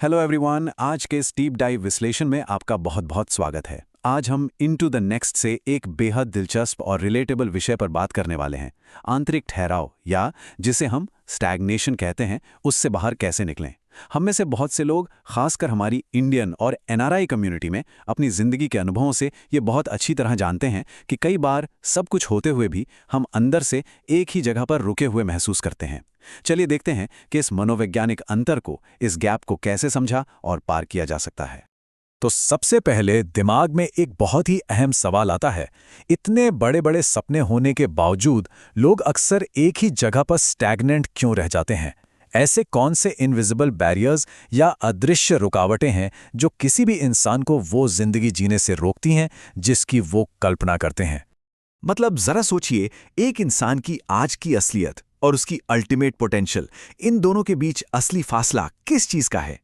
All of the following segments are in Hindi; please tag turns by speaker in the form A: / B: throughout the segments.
A: हेलो एवरीवन, आज के इस डीप डाइव विश्लेषण में आपका बहुत बहुत स्वागत है। आज हम इनटू द नेक्स्ट से एक बेहद दिलचस्प और रिलेटेबल विषय पर बात करने वाले हैं। आंतरिक ठहराव या जिसे हम स्टैग्नेशन कहते हैं, उससे बाहर कैसे निकलें। हम में से बहुत से लोग, खासकर हमारी इंडियन और एनआरआई कम्युनिटी में, अपनी ज़िंदगी के अनुभवों से ये बहुत अच्छी तरह जानते हैं कि कई बार सब कुछ होते हुए भी हम अंदर से एक ही जगह पर रुके हुए महसूस करते हैं। चलिए देखते हैं कि इस मनोवैज्ञानिक अंतर को, इस गैप को कैसे समझा और पार किया जा सकता है।
B: तो सबसे पहले दिमाग में एक बहुत ही अहम सवाल आता है। इतने बड़े बड़े सपने होने के बावजूद लोग अक्सर एक ही जगह पर स्टैग्नेंट क्यों रह जाते हैं? ऐसे कौन से इनविजिबल बैरियर्स या अदृश्य रुकावटें हैं जो किसी भी इंसान को वो जिंदगी जीने से रोकती हैं जिसकी वो कल्पना करते हैं?
C: मतलब जरा सोचिए, एक इंसान की आज की असलियत और उसकी अल्टीमेट पोटेंशियल, इन दोनों के बीच असली फासला किस चीज का है?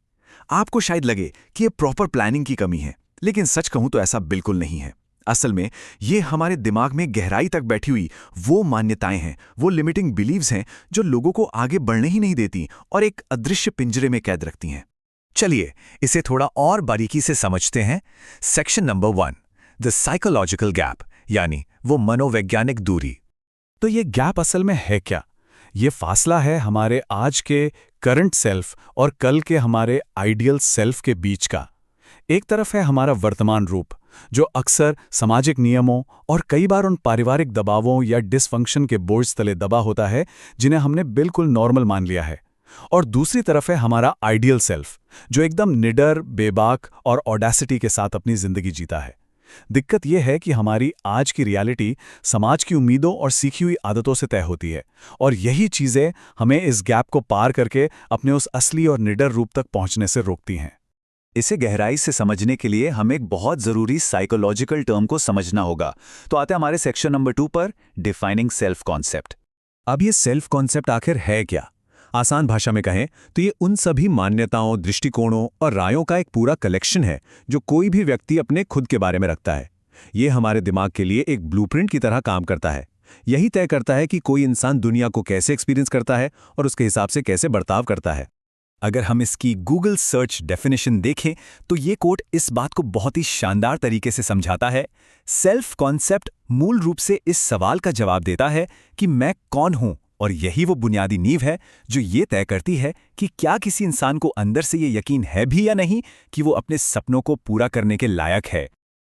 C: आपको शायद लगे कि ये प्रॉपर प्लानिंग की कमी है, लेकिन सच कहूं तो ऐसा बिल्कुल नहीं है। असल में ये हमारे दिमाग में गहराई तक बैठी हुई वो मान्यताएं हैं, वो लिमिटिंग बिलीव्स हैं जो लोगों को आगे बढ़ने ही नहीं देती और एक अदृश्य पिंजरे में कैद रखती हैं।
B: चलिए इसे थोड़ा और बारीकी से समझते हैं। Section number 1, the psychological gap, यानी वो मनोवैज्ञानिक दूरी। तो ये गैप असल में है क्या? ये फासला है हमारे आज के करंट सेल्फ और कल के हमारे आइडियल सेल्फ के बीच का। एक तरफ है हमारा वर्तमान रूप, जो अक्सर सामाजिक नियमों और कई बार उन पारिवारिक दबावों या डिसफंक्शन के बोझ तले दबा होता है जिन्हें हमने बिल्कुल नॉर्मल मान लिया है। और दूसरी तरफ है हमारा आइडियल सेल्फ, जो एकदम निडर, बेबाक और ऑडेसिटी के साथ अपनी जिंदगी जीता है। दिक्कत यह है कि हमारी आज की रियलिटी समाज की उम्मीदों और सीखी हुई आदतों से तय होती है, और यही चीज़ें हमें इस गैप को पार करके अपने उस असली और निडर रूप तक पहुंचने से रोकती हैं।
C: इसे गहराई से समझने के लिए हमें एक बहुत जरूरी साइकोलॉजिकल टर्म को समझना होगा। तो आते हैं हमारे सेक्शन नंबर 2 पर, डिफाइनिंग सेल्फ कॉन्सेप्ट।
B: अब ये सेल्फ कॉन्सेप्ट आखिर है क्या? आसान भाषा में कहें तो ये उन सभी मान्यताओं, दृष्टिकोणों और रायों का एक पूरा कलेक्शन है जो कोई भी व्यक्ति अपने खुद के बारे में रखता है। ये हमारे दिमाग के लिए एक ब्लूप्रिंट की तरह काम करता है। यही तय करता है कि कोई इंसान दुनिया को कैसे एक्सपीरियंस करता है और उसके हिसाब से कैसे बर्ताव करता है।
C: अगर हम इसकी गूगल सर्च डेफिनेशन देखें तो ये कोट इस बात को बहुत ही शानदार तरीके से समझाता है। सेल्फ कॉन्सेप्ट मूल रूप से इस सवाल का जवाब देता है कि मैं कौन हूं, और यही वो बुनियादी नींव है जो ये तय करती है कि क्या किसी इंसान को अंदर से ये यकीन है भी या नहीं कि वो अपने सपनों को पूरा करने के लायक है।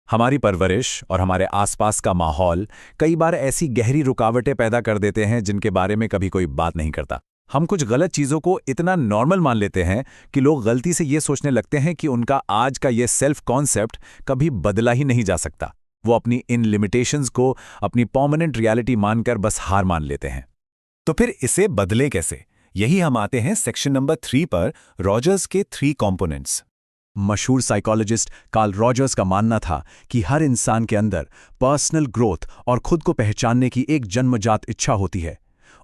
B: हमारी परवरिश और हमारे आसपास का माहौल कई बार ऐसी गहरी रुकावटें पैदा कर देते हैं जिनके बारे में कभी कोई बात नहीं करता। हम कुछ गलत चीज़ों को इतना नॉर्मल मान लेते हैं कि लोग गलती से ये सोचने लगते हैं कि उनका आज का ये सेल्फ कॉन्सेप्ट कभी बदला ही नहीं जा सकता। वो अपनी इन लिमिटेशंस को अपनी परमानेंट रियलिटी मानकर बस हार मान लेते हैं।
C: तो फिर इसे बदलें कैसे? यही हम आते हैं सेक्शन नंबर 3 पर, रॉजर्स के 3 कंपोनेंट्स।
A: मशहूर साइकोलॉजिस्ट कार्ल रॉजर्स का मानना था कि हर इंसान के अंदर पर्सनल ग्रोथ और खुद को पहचानने की एक जन्मजात इच्छा होती है।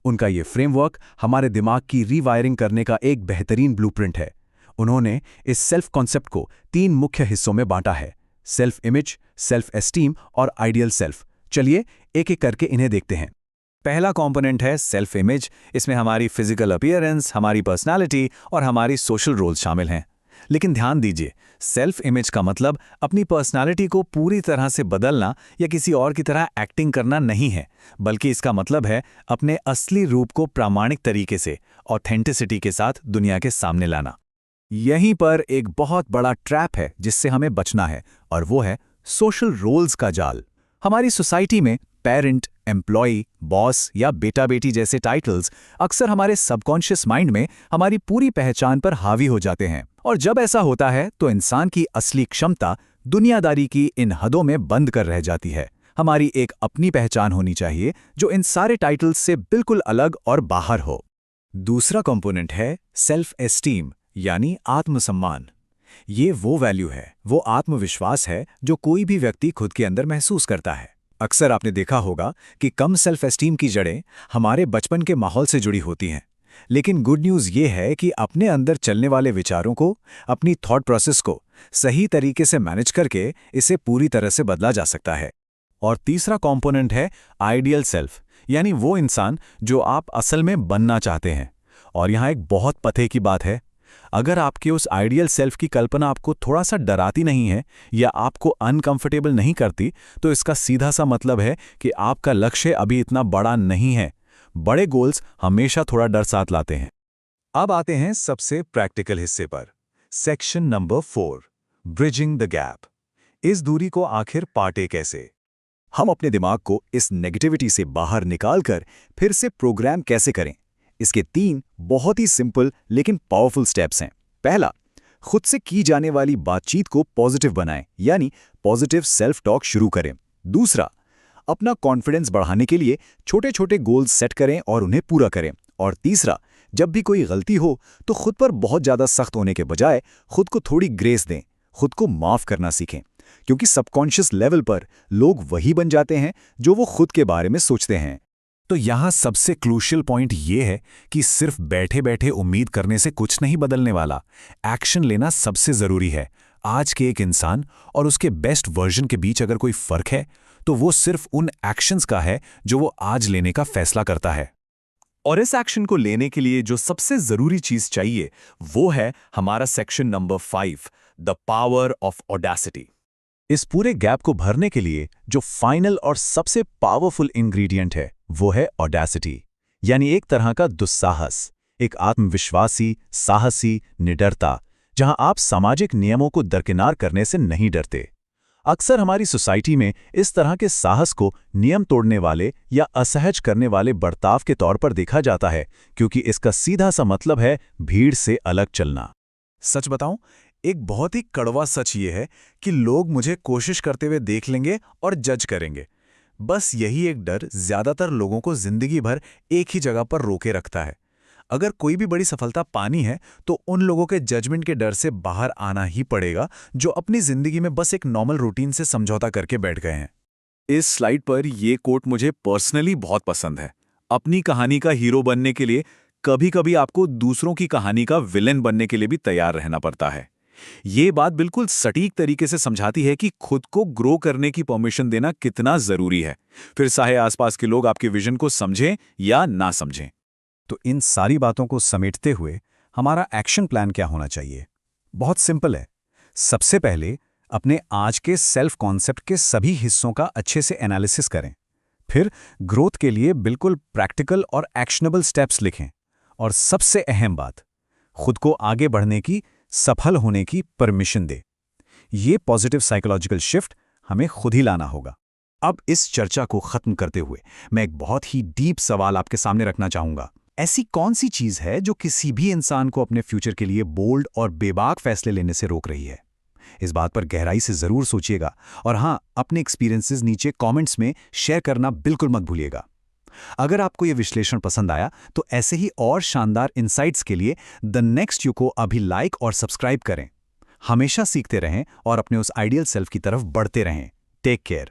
A: उनका ये फ्रेमवर्क हमारे दिमाग की रीवायरिंग करने का एक बेहतरीन ब्लूप्रिंट है। उन्होंने इस सेल्फ कॉन्सेप्ट को 3 मुख्य हिस्सों में बांटा है: सेल्फ इमेज, सेल्फ एस्टीम और आइडियल सेल्फ। चलिए एक एक करके इन्हें देखते हैं।
C: पहला कंपोनेंट है सेल्फ इमेज। इसमें हमारी फिजिकल अपीयरेंस, हमारी पर्सनालिटी और हमारी सोशल रोल्स शामिल हैं। लेकिन ध्यान दीजिए, सेल्फ इमेज का मतलब अपनी पर्सनालिटी को पूरी तरह से बदलना या किसी और की तरह एक्टिंग करना नहीं है, बल्कि इसका मतलब है अपने असली रूप को प्रामाणिक तरीके से, ऑथेंटिसिटी के साथ दुनिया के सामने लाना। यहीं पर एक बहुत बड़ा ट्रैप है जिससे हमें बचना है, और वो है सोशल रोल्स का जाल। हमारी सोसाइटी में पेरेंट, एम्प्लॉय, बॉस या बेटा बेटी जैसे टाइटल्स अक्सर हमारे सबकॉन्शियस माइंड में हमारी पूरी पहचान पर हावी हो जाते हैं, और जब ऐसा होता है तो इंसान की असली क्षमता दुनियादारी की इन हदों में बंद कर रह जाती है। हमारी एक अपनी पहचान होनी चाहिए जो इन सारे टाइटल्स से बिल्कुल अलग और बाहर हो।
B: दूसरा कंपोनेंट है सेल्फ एस्टीम, यानी आत्मसम्मान। ये वो वैल्यू है, वो आत्मविश्वास है जो कोई भी व्यक्ति खुद के अंदर महसूस करता है। अक्सर आपने देखा होगा कि कम सेल्फ एस्टीम की जड़ें हमारे बचपन के माहौल से जुड़ी होती हैं। लेकिन गुड न्यूज़ ये है कि अपने अंदर चलने वाले विचारों को, अपनी थॉट प्रोसेस को सही तरीके से मैनेज करके इसे पूरी तरह से बदला जा सकता है।
C: और तीसरा कंपोनेंट है आइडियल सेल्फ, यानी वो इंसान जो आप असल में बनना चाहते हैं। और यहाँ एक बहुत पते की बात है, अगर आपके उस आइडियल सेल्फ की कल्पना आपको थोड़ा सा डराती नहीं है या आपको अनकंफर्टेबल नहीं करती, तो इसका सीधा सा मतलब है कि आपका लक्ष्य अभी इतना बड़ा नहीं है। बड़े गोल्स हमेशा थोड़ा डर साथ लाते हैं। अब आते हैं सबसे प्रैक्टिकल हिस्से पर। Section number 4, bridging the gap. इस दूरी को आखिर पाटे कैसे? हम अपने दिमाग को इस नेगेटिविटी से बाहर निकालकर फिर से प्रोग्राम कैसे करें? इसके 3 बहुत ही सिंपल लेकिन पावरफुल स्टेप्स हैं। पहला, खुद से की जाने वाली बातचीत को पॉजिटिव बनाएं, यानी पॉजिटिव सेल्फ टॉक शुरू करें। दूसरा, अपना कॉन्फिडेंस बढ़ाने के लिए छोटे छोटे गोल्स सेट करें और उन्हें पूरा करें। और तीसरा, जब भी कोई गलती हो तो खुद पर बहुत ज़्यादा सख्त होने के बजाय खुद को थोड़ी ग्रेस दें, खुद को माफ़ करना सीखें, क्योंकि सबकॉन्शियस लेवल पर लोग वही बन जाते हैं जो वो खुद के बारे में सोचते हैं। तो यहाँ सबसे क्रूशियल पॉइंट ये है कि सिर्फ बैठे बैठे उम्मीद करने से कुछ नहीं बदलने वाला। एक्शन लेना सबसे ज़रूरी है। आज के एक इंसान और उसके बेस्ट वर्जन के बीच अगर कोई फ़र्क है तो वो सिर्फ उन एक्शंस का है जो वो आज लेने का फैसला करता है। और इस एक्शन को लेने के लिए जो सबसे ज़रूरी चीज़ चाहिए वो है हमारा section number 5, the power of audacity. इस पूरे गैप को भरने के लिए जो फाइनल और सबसे पावरफुल इंग्रेडिएंट है वो है ऑडेसिटी, यानी एक तरह का दुस्साहस, एक आत्मविश्वासी, साहसी निडरता, जहां आप सामाजिक नियमों को दरकिनार करने से नहीं डरते। अक्सर हमारी सोसाइटी में इस तरह के साहस को नियम तोड़ने वाले या असहज करने वाले बर्ताव के तौर पर देखा जाता है, क्योंकि इसका सीधा सा मतलब है भीड़ से अलग चलना। सच बताऊं, एक बहुत ही कड़वा सच ये है कि लोग मुझे कोशिश करते हुए देख लेंगे और जज करेंगे। बस यही एक डर ज्यादातर लोगों को जिंदगी भर एक ही जगह पर रोके रखता है। अगर कोई भी बड़ी सफलता पानी है तो उन लोगों के जजमेंट के डर से बाहर आना ही पड़ेगा जो अपनी जिंदगी में बस एक नॉर्मल रूटीन से समझौता करके बैठ गए हैं। इस स्लाइड पर ये कोट मुझे पर्सनली बहुत पसंद है। अपनी कहानी का हीरो बनने के लिए कभी-कभी आपको दूसरों की कहानी का विलेन बनने के लिए भी तैयार रहना पड़ता है। ये बात बिल्कुल सटीक तरीके से समझाती है कि खुद को ग्रो करने की परमिशन देना कितना जरूरी है, फिर चाहे आसपास के लोग आपके विजन को समझें या ना समझें। तो इन सारी बातों को समेटते हुए हमारा एक्शन प्लान क्या होना चाहिए? बहुत सिंपल है। सबसे पहले अपने आज के सेल्फ कॉन्सेप्ट के सभी हिस्सों का अच्छे से एनालिसिस करें। फिर ग्रोथ के लिए बिल्कुल प्रैक्टिकल और एक्शनेबल स्टेप्स लिखें। और सबसे अहम बात, खुद को आगे बढ़ने की, सफल होने की परमिशन दे। ये पॉजिटिव साइकोलॉजिकल शिफ्ट हमें खुद ही लाना होगा। अब इस चर्चा को खत्म करते हुए मैं एक बहुत ही डीप सवाल आपके सामने रखना चाहूंगा। ऐसी कौन सी चीज है जो किसी भी इंसान को अपने फ्यूचर के लिए बोल्ड और बेबाक फैसले लेने से रोक रही है? इस बात पर गहराई से जरूर सोचिएगा और हाँ, अपने एक्सपीरियंसेस नीचे कमेंट्स में शेयर करना बिल्कुल मत भूलिएगा। अगर आपको यह विश्लेषण पसंद आया तो ऐसे ही और शानदार इंसाइट्स के लिए द नेक्स्ट यू को अभी लाइक और सब्सक्राइब करें। हमेशा सीखते रहें और अपने उस आइडियल सेल्फ की तरफ बढ़ते रहें। Take care.